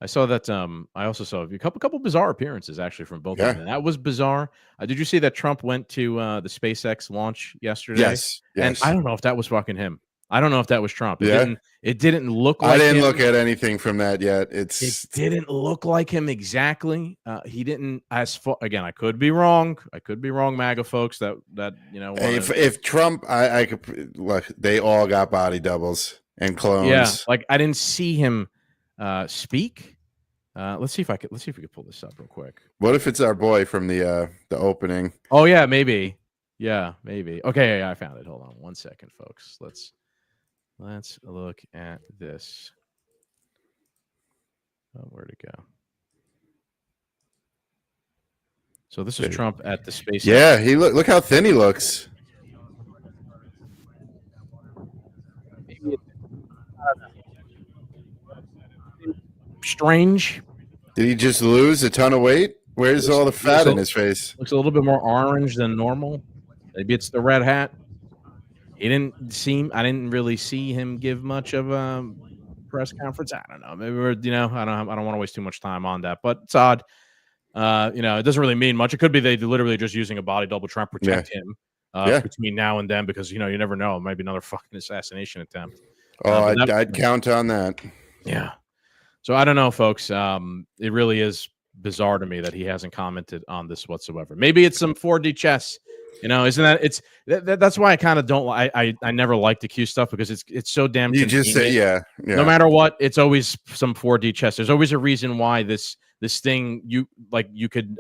I saw that. I also saw a couple bizarre appearances actually from both of them. That was bizarre. Did you see that Trump went to the SpaceX launch yesterday? Yes. And I don't know if that was fucking him. I don't know if that was Trump. It didn't look like I didn't him. look at anything from that yet. It didn't look like him exactly. He didn't. Again, I could be wrong. MAGA folks. If Trump, I could look. They all got body doubles and clones. Yeah, I didn't see him speak. Let's see if we could pull this up real quick. What if it's our boy from the opening? Oh yeah, maybe. Yeah, maybe. Okay, I found it. Hold on 1 second, folks. Let's look at this. Oh, where'd it go? So this is Trump at the SpaceX. Yeah, look how thin he looks. Strange. Did he just lose a ton of weight? Where's all the fat in his face? Looks a little bit more orange than normal. Maybe it's the red hat. I didn't really see him give much of a press conference. I don't know. Maybe I don't want to waste too much time on that, but it's odd. It doesn't really mean much. It could be they literally just using a body double trying to protect him between now and then, because you never know. It might be another fucking assassination attempt. I'd count on that. Yeah. So I don't know, folks. It really is bizarre to me that he hasn't commented on this whatsoever. Maybe it's some 4D chess. Isn't that that's why I kind of don't. I never like the Q stuff, because it's so damn. You just say yeah. No matter what, it's always some 4D chess. There's always a reason why this thing you could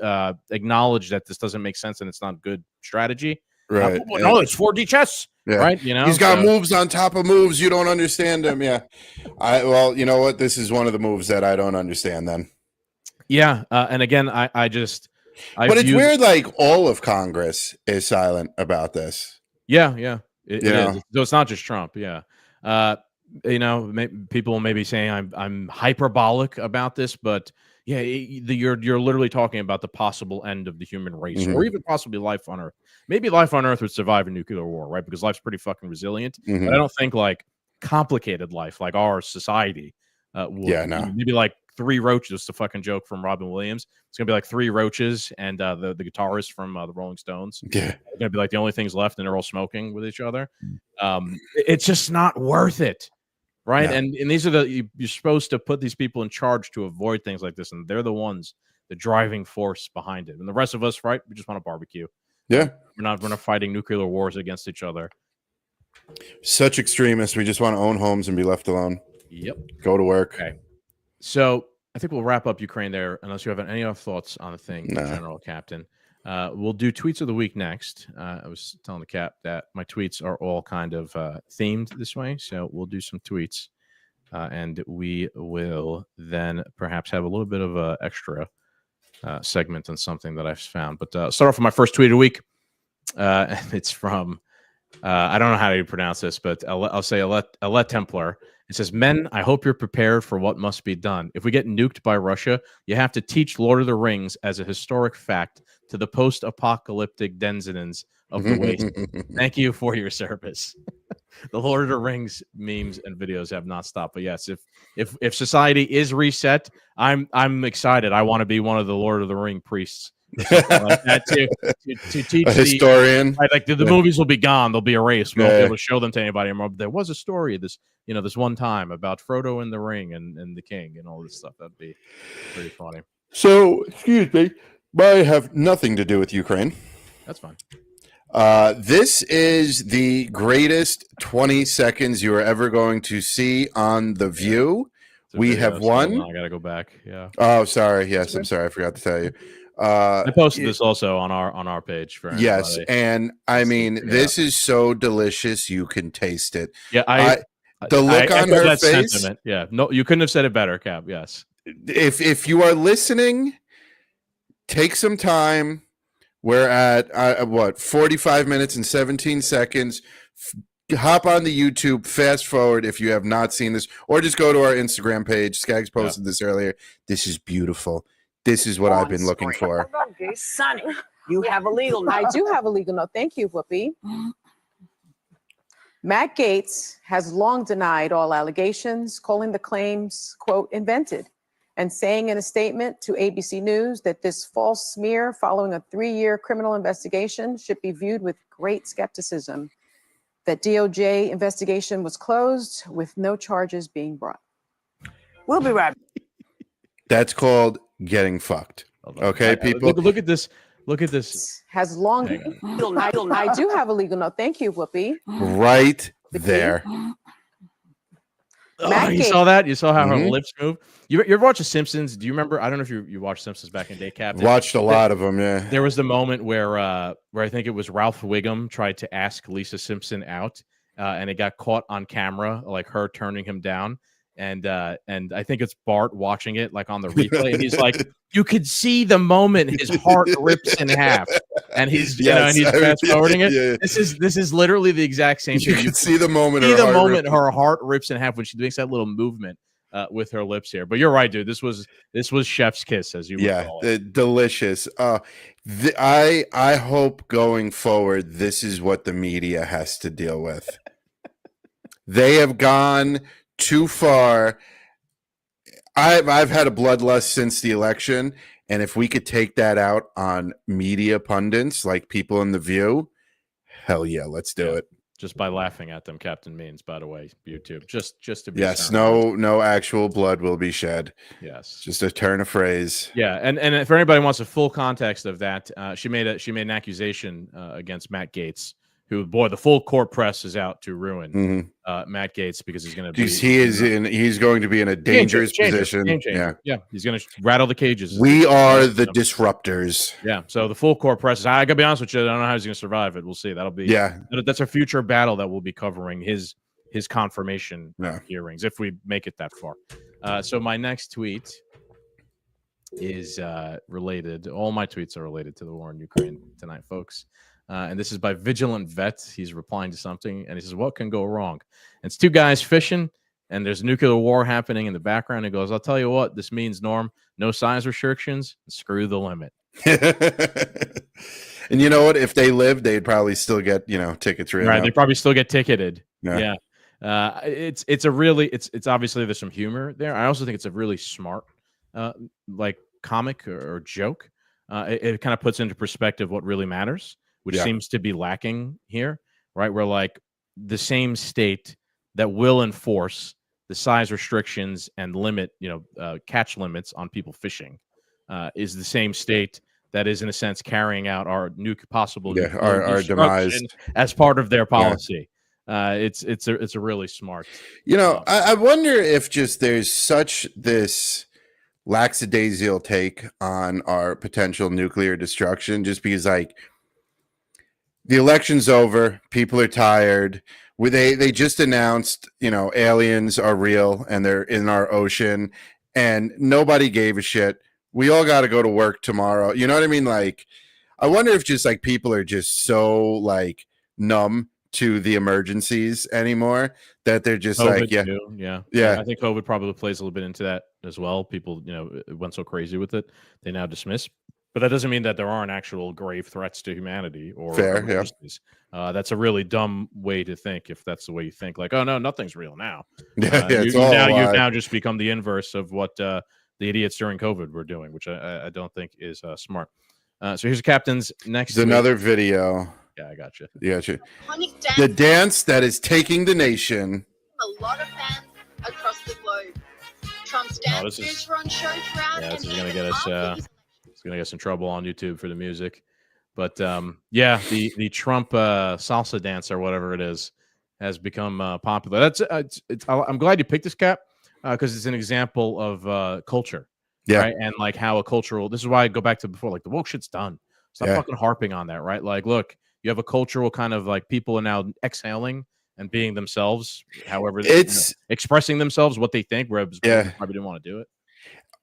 acknowledge that this doesn't make sense and it's not good strategy. Right. No, it's 4D chess. Yeah. Right. He's got moves on top of moves. You don't understand him. Yeah. Well, you know what? This is one of the moves that I don't understand then. Yeah. And again, but it's weird. Like all of Congress is silent about this. Yeah. Yeah. It is. So it's not just Trump. Yeah. People may be saying I'm hyperbolic about this, but yeah, you're literally talking about the possible end of the human race, or even possibly life on Earth. Maybe life on Earth would survive a nuclear war, right? Because life's pretty fucking resilient. But I don't think like complicated life, like our society, would. Yeah, no. Maybe like 3 roaches. It's a fucking joke from Robin Williams. It's gonna be like 3 roaches and the guitarist from the Rolling Stones. Yeah, they're gonna be like the only things left, and they're all smoking with each other. It's just not worth it. Right. No. And these are you're supposed to put these people in charge to avoid things like this. And they're the ones, the driving force behind it. And the rest of us, right, we just want to barbecue. Yeah. We're not fighting nuclear wars against each other. Such extremists. We just want to own homes and be left alone. Yep. Go to work. Okay. So I think we'll wrap up Ukraine there, unless you have any other thoughts on the thing, General Captain. We'll do tweets of the week next. I was telling the Cap that my tweets are all kind of themed this way, so we'll do some tweets, and we will then perhaps have a little bit of an extra segment on something that I've found. But start off with my first tweet of the week. It's from I don't know how to pronounce this, but I'll say Alette Templar. It says, "Men, I hope you're prepared for what must be done. If we get nuked by Russia, you have to teach Lord of the Rings as a historic fact to the post-apocalyptic denizens of the waste. Thank you for your service." The Lord of the Rings memes and videos have not stopped. But yes, if society is reset, I'm excited. I want to be one of the Lord of the Ring priests. Like that to teach a historian. Like the movies will be gone, they'll be erased. We won't be able to show them to anybody anymore. But there was a story this one time about Frodo and the ring and the king and all this stuff. That'd be pretty funny. So, excuse me, I have nothing to do with Ukraine. That's fine. This is the greatest 20 seconds you are ever going to see on The View. We have won. I gotta go back. Yeah. Oh, sorry. Yes, I'm sorry. I forgot to tell you. I posted this also on our page for anybody. Yes, and I mean this is so delicious you can taste it. Yeah, the look on her face. Sentiment. Yeah, no, you couldn't have said it better, Cap. Yes. If you are listening, take some time. We're at 45 minutes and 17 seconds. Hop on the YouTube, fast forward if you have not seen this, or just go to our Instagram page. Scagz posted this earlier. This is beautiful. This is what I've been looking for. Sonny, you have a legal note. I do have a legal note. Thank you, Whoopi. Matt Gaetz has long denied all allegations, calling the claims, quote, invented, and saying in a statement to ABC News that this false smear following a 3-year criminal investigation should be viewed with great skepticism, that DOJ investigation was closed with no charges being brought. We'll be right back. That's called getting fucked. Okay, people. Look at this. Look at this. Has long. I do have a legal note. Thank you, Whoopi. Right there. Oh, you saw that? You saw how her lips move? You ever watch The Simpsons? Do you remember? I don't know if you watched Simpsons back in the day, Captain. Watched a lot of them, yeah. There was the moment where I think it was Ralph Wiggum tried to ask Lisa Simpson out, and it got caught on camera, like her turning him down. And I think it's Bart watching it like on the replay, and he's like, you could see the moment his heart rips in half, and he's and he's fast forwarding it. Yeah. This is literally the exact same thing. You can see the moment. Her heart rips in half when she makes that little movement with her lips here. But you're right, dude. This was chef's kiss, as you would call it. Delicious. I hope going forward, this is what the media has to deal with. They have gone too far. I've had a bloodlust since the election, and if we could take that out on media pundits like people in The View, hell yeah, let's do it. Just by laughing at them, Captain Means, by the way, YouTube. Just to be yes, no actual blood will be shed. Yes, just a turn of phrase. Yeah, and if anybody wants a full context of that, she made an accusation against Matt Gaetz, who, boy, the full court press is out to ruin Matt Gaetz because he's going to be. He's going to be in a dangerous position. Yeah, he's going to rattle the cages. We are the disruptors. Yeah, so the full court press. I got to be honest with you, I don't know how he's going to survive it. We'll see. That'll be that's a future battle that we'll be covering his confirmation hearings if we make it that far. So my next tweet is related. All my tweets are related to the war in Ukraine tonight, folks. And this is by Vigilant Vet. He's replying to something, and he says, "What can go wrong?" And it's two guys fishing, and there's nuclear war happening in the background. He goes, "I'll tell you what this means, Norm. No size restrictions. Screw the limit." And you know what? If they lived, they'd probably still get tickets. Right? They probably still get ticketed. Yeah. It's obviously there's some humor there. I also think it's a really smart like comic or joke. It kind of puts into perspective what really matters, which seems to be lacking here, right? Where like the same state that will enforce the size restrictions and limit, catch limits on people fishing, is the same state that is, in a sense, carrying out our possible our demise as part of their policy. It's a really smart. I wonder if just there's such this lackadaisical take on our potential nuclear destruction, just because like the election's over, people are tired. They just announced, aliens are real and they're in our ocean, and nobody gave a shit. We all got to go to work tomorrow. You know what I mean? Like, I wonder if just like people are just so like numb to the emergencies anymore that they're just COVID like, yeah. I think COVID probably plays a little bit into that as well. People, went so crazy with it, they now dismiss. But that doesn't mean that there aren't actual grave threats to humanity or emergencies. That's a really dumb way to think. If that's the way you think, like, oh no, nothing's real now. You've now just become the inverse of what the idiots during COVID were doing, which I don't think is smart. So here's the captain's next. Another video. Yeah, I got you. The dance that is taking the nation. A lot of fans across the globe. Trump's dancers were on show throughout. Yeah, this is going to get us. It's going to get us in trouble on YouTube for the music. But the Trump salsa dance or whatever it is has become popular. I'm glad you picked this, Cap, because it's an example of culture. Yeah, right? And like how a cultural. This is why I go back to before. Like the woke shit's done. Stop fucking harping on that, right? Like, look. You have a cultural kind of like people are now exhaling and being themselves, however it's expressing themselves, what they think, whereas probably didn't want to do it.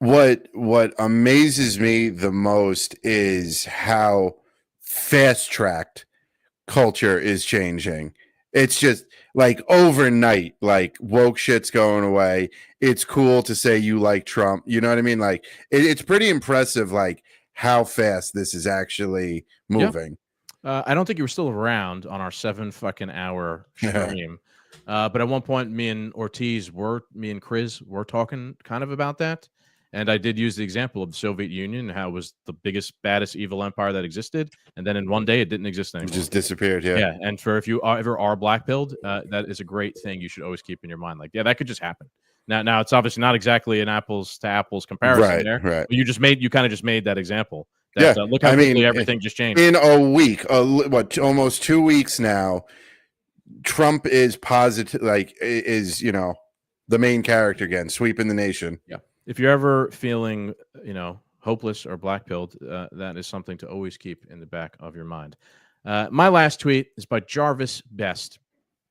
What amazes me the most is how fast-tracked culture is changing. It's just like overnight, like woke shit's going away. It's cool to say you like Trump. You know what I mean? Like it's pretty impressive, like how fast this is actually moving. I don't think you were still around on our 7 fucking hour stream. But at one point, me and Chris were talking kind of about that. And I did use the example of the Soviet Union, how it was the biggest, baddest, evil empire that existed. And then in one day, it didn't exist anymore. It just disappeared, Yeah, and if you ever are black-pilled, that is a great thing you should always keep in your mind. Like, that could just happen. Now it's obviously not exactly an apples to apples comparison there. Right. But you kind of just made that example. Look how quickly everything just changed. In a week, almost 2 weeks now, Trump is positive, is the main character again, sweeping the nation. Yeah. If you're ever feeling, hopeless or black-pilled, that is something to always keep in the back of your mind. My last tweet is by Jarvis Best.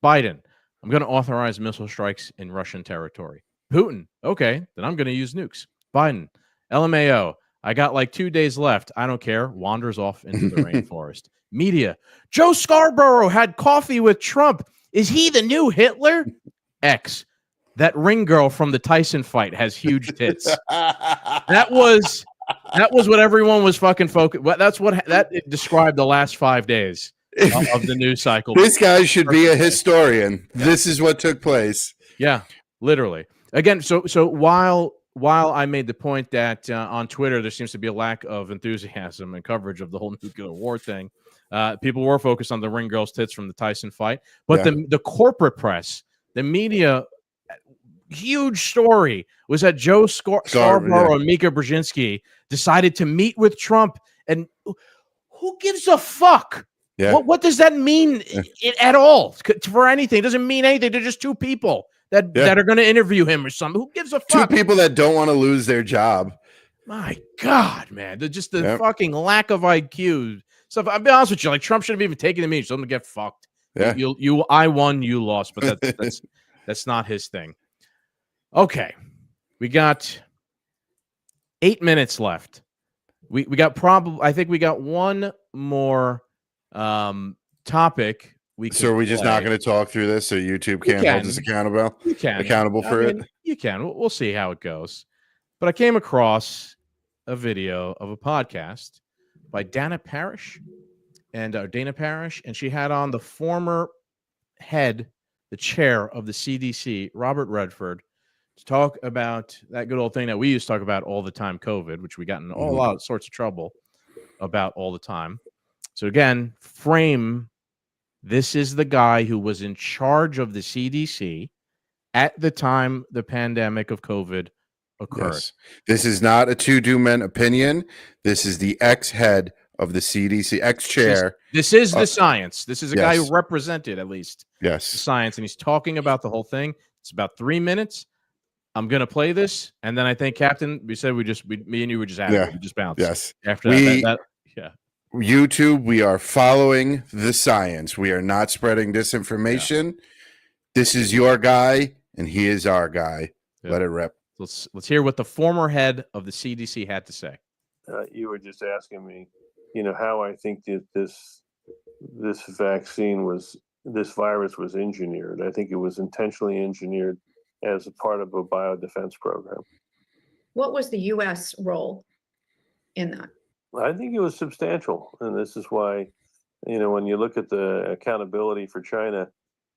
Biden, I'm going to authorize missile strikes in Russian territory. Putin, okay, then I'm going to use nukes. Biden, LMAO, I got like 2 days left. I don't care. Wanders off into the rainforest. Media, Joe Scarborough had coffee with Trump. Is he the new Hitler? X, that ring girl from the Tyson fight has huge tits. That was what everyone was fucking focused. That's what it described the last 5 days of the news cycle. This guy should be a historian. Yeah. This is what took place. Yeah, literally. Again, so while I made the point that on Twitter there seems to be a lack of enthusiasm and coverage of the whole nuclear war thing, people were focused on the ring girl's tits from the Tyson fight, but the corporate press, the media, huge story was that Joe Scarborough and Mika Brzezinski decided to meet with Trump, and who gives a fuck? Yeah. What does that mean at all for anything? It doesn't mean anything. They're just two people that are going to interview him or something. Who gives a fuck? Two people that don't want to lose their job. My God, man. They're just the fucking lack of IQ. So I'll be honest with you, like Trump shouldn't have even taken the meeting. So I'm going to get fucked. Yeah. I won, you lost, but that's not his thing. Okay. We got 8 minutes left. We got I think we got one more topic. So are we just not going to talk through this so YouTube can't hold us accountable? You can. Accountable for it? You can. We'll see how it goes. But I came across a video of a podcast by Dana Parrish, and she had on the former head, the chair of the CDC, Robert Redford, to talk about that good old thing that we used to talk about all the time, COVID, which we got in all out sorts of trouble about all the time. So again, this is the guy who was in charge of the CDC at the time the pandemic of COVID occurred. Yes. This is not a two-do-men opinion. This is the ex-head of the CDC, ex-chair. This is the science. This is a guy who represented, at least, the science, and he's talking about the whole thing. It's about 3 minutes. I'm going to play this, and then I think, Captain, we said me and you were just out. We just bounced. Yes. After that. YouTube, we are following the science. We are not spreading disinformation. Yeah. This is your guy, and he is our guy. Yeah. Let it rip. Let's hear what the former head of the CDC had to say. You were just asking me, how I think that this virus was engineered. I think it was intentionally engineered as a part of a biodefense program. What was the U.S. role in that? I think it was substantial. And this is why, when you look at the accountability for China,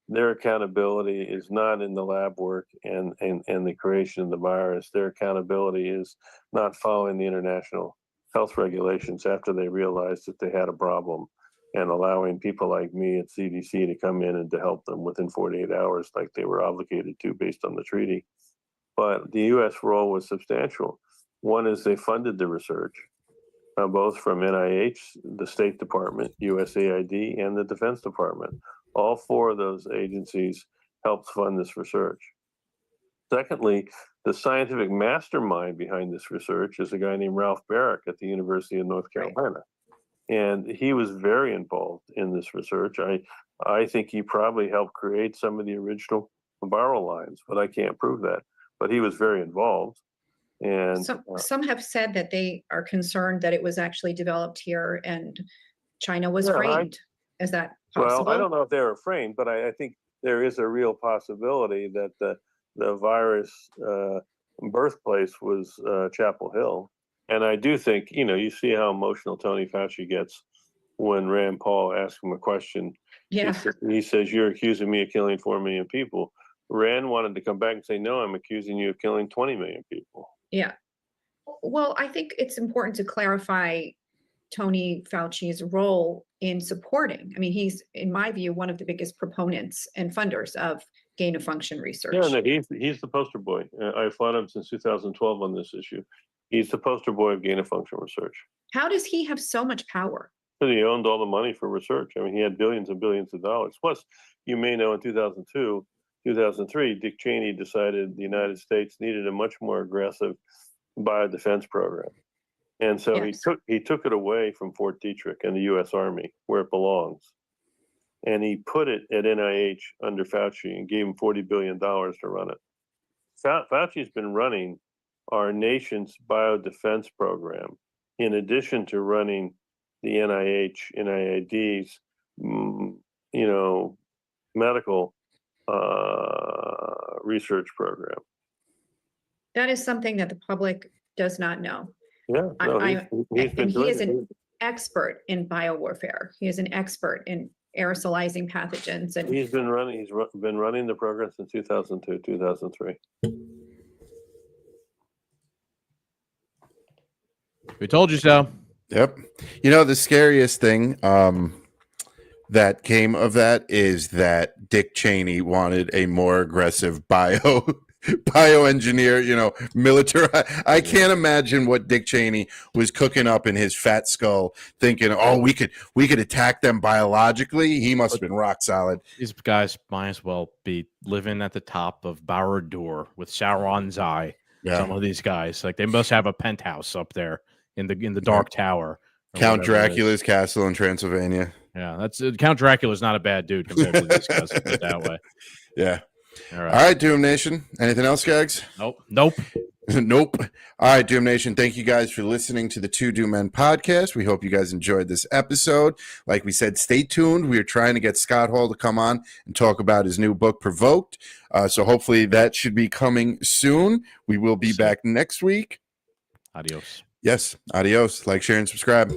their accountability is not in the lab work and the creation of the virus. Their accountability is not following the international health regulations after they realized that they had a problem, and allowing people like me at CDC to come in and to help them within 48 hours like they were obligated to based on the treaty. But the U.S. role was substantial. One is they funded the research, both from NIH, the State Department, USAID, and the Defense Department. All four of those agencies helped fund this research. Secondly, the scientific mastermind behind this research is a guy named Ralph Barrick at the University of North Carolina. And he was very involved in this research. I think he probably helped create some of the original viral lines, but I can't prove that. But he was very involved. And some have said that they are concerned that it was actually developed here and China was framed. Is that possible? Well, I don't know if they were framed, but I think there is a real possibility that the virus birthplace was Chapel Hill. And I do think, you see how emotional Tony Fauci gets when Rand Paul asks him a question. Yeah. He says, "You're accusing me of killing 4 million people." Rand wanted to come back and say, "No, I'm accusing you of killing 20 million people." Yeah. Well, I think it's important to clarify Tony Fauci's role in supporting. I mean, he's, in my view, one of the biggest proponents and funders of gain of function research. Yeah, no, he's the poster boy. I've fought him since 2012 on this issue. He's the poster boy of gain of function research. How does he have so much power? Because he owned all the money for research. I mean, he had billions and billions of dollars. Plus, you may know in 2002, 2003, Dick Cheney decided the United States needed a much more aggressive biodefense program. And so he took it away from Fort Detrick and the U.S. Army, where it belongs. And he put it at NIH under Fauci and gave him $40 billion to run it. Fauci's been running our nation's biodefense program, in addition to running the NIH, NIAID's, medical research program. That is something that the public does not know. Yeah, no, he's been And he doing is it. an expert in biowarfare. He is an expert in aerosolizing pathogens. And He's been running the program since 2002, 2003. We told you so. Yep. You know, the scariest thing that came of that is that Dick Cheney wanted a more aggressive bioengineer, military. I can't imagine what Dick Cheney was cooking up in his fat skull, thinking, "Oh, we could attack them biologically." He must have been rock solid. These guys might as well be living at the top of Barad-dûr with Sauron's eye. Yeah. Some of these guys, like, they must have a penthouse up there in the Dark Tower. Count Dracula's castle in Transylvania. Yeah, that's Count Dracula's not a bad dude compared to these guys. Put it that way. Yeah. All All right, Doom Nation. Anything else, Scagz? Nope. Nope. All right, Doom Nation. Thank you guys for listening to the Two Doom Men podcast. We hope you guys enjoyed this episode. Like we said, stay tuned. We are trying to get Scott Hall to come on and talk about his new book, Provoked. So hopefully that should be coming soon. We will be back next week. Adios. Yes. Adios. Like, share, and subscribe.